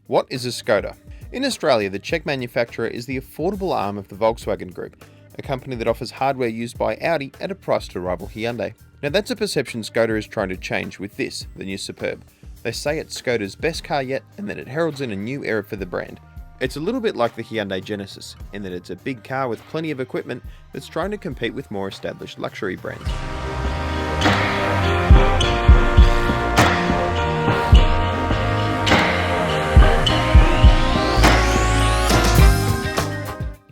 What is a Skoda? In Australia, the Czech manufacturer is the affordable arm of the Volkswagen Group, a company that offers hardware used by Audi at a price to rival Hyundai. Now that's a perception Skoda is trying to change with this, the new Superb. They say it's Skoda's best car yet and that it heralds in a new era for the brand. It's a little bit like the Hyundai Genesis, in that it's a big car with plenty of equipment that's trying to compete with more established luxury brands.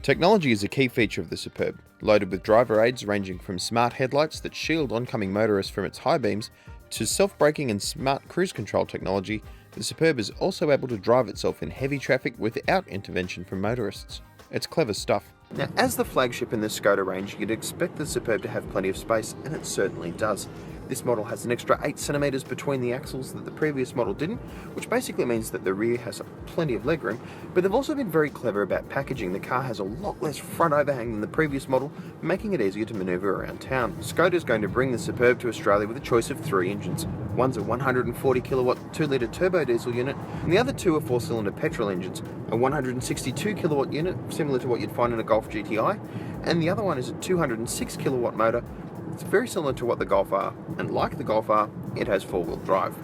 Technology is a key feature of the Superb, loaded with driver aids ranging from smart headlights that shield oncoming motorists from its high beams to self-braking and smart cruise control technology. The Superb is also able to drive itself in heavy traffic without intervention from motorists. It's clever stuff. Now, as the flagship in the Skoda range, you'd expect the Superb to have plenty of space, and it certainly does. This model has an extra 8cm between the axles that the previous model didn't, which basically means that the rear has plenty of legroom, but they've also been very clever about packaging. The car has a lot less front overhang than the previous model, making it easier to manoeuvre around town. Skoda is going to bring the Superb to Australia with a choice of 3 engines. One's a 140 kilowatt 2-litre turbo diesel unit, and the other 2 are 4-cylinder petrol engines, a 162 kilowatt unit, similar to what you'd find in a Golf GTI, and the other one is a 206 kilowatt motor. It's very similar to what the Golf R, and like the Golf R, it has 4-wheel drive.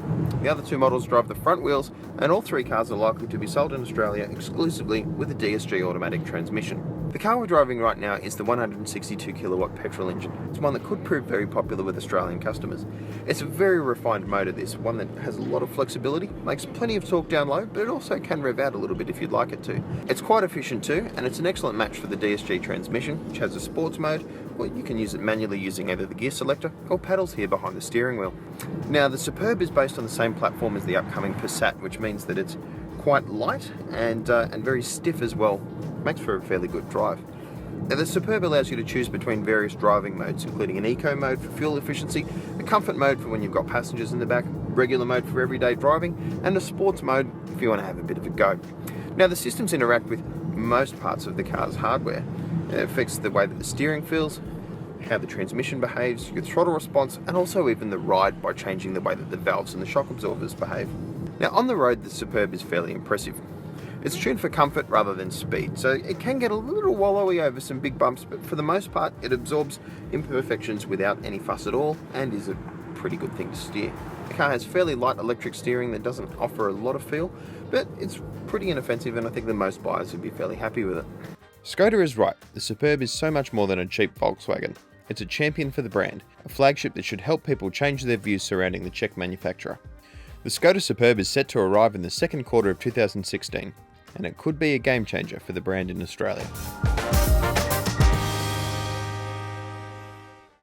The other 2 models drive the front wheels, and all 3 cars are likely to be sold in Australia exclusively with a DSG automatic transmission. The car we're driving right now is the 162 kilowatt petrol engine. It's one that could prove very popular with Australian customers. It's a very refined motor, this, one that has a lot of flexibility, makes plenty of torque down low, but it also can rev out a little bit if you'd like it to. It's quite efficient too, and it's an excellent match for the DSG transmission, which has a sports mode, or you can use it manually using either the gear selector or paddles here behind the steering wheel. Now, the Superb is based on the same platform as the upcoming Passat, which means that it's quite light and very stiff as well. Makes for a fairly good drive. Now, the Superb allows you to choose between various driving modes, including an eco mode for fuel efficiency, a comfort mode for when you've got passengers in the back, regular mode for everyday driving, and a sports mode if you want to have a bit of a go. Now, the systems interact with most parts of the car's hardware. It affects the way that the steering feels, how the transmission behaves, your throttle response, and also even the ride by changing the way that the valves and the shock absorbers behave. Now, on the road, the Superb is fairly impressive. It's tuned for comfort rather than speed, so it can get a little wallowy over some big bumps, but for the most part it absorbs imperfections without any fuss at all and is a pretty good thing to steer. The car has fairly light electric steering that doesn't offer a lot of feel, but it's pretty inoffensive and I think that most buyers would be fairly happy with it. Skoda is right, the Superb is so much more than a cheap Volkswagen. It's a champion for the brand, a flagship that should help people change their views surrounding the Czech manufacturer. The Skoda Superb is set to arrive in the second quarter of 2016, and it could be a game changer for the brand in Australia.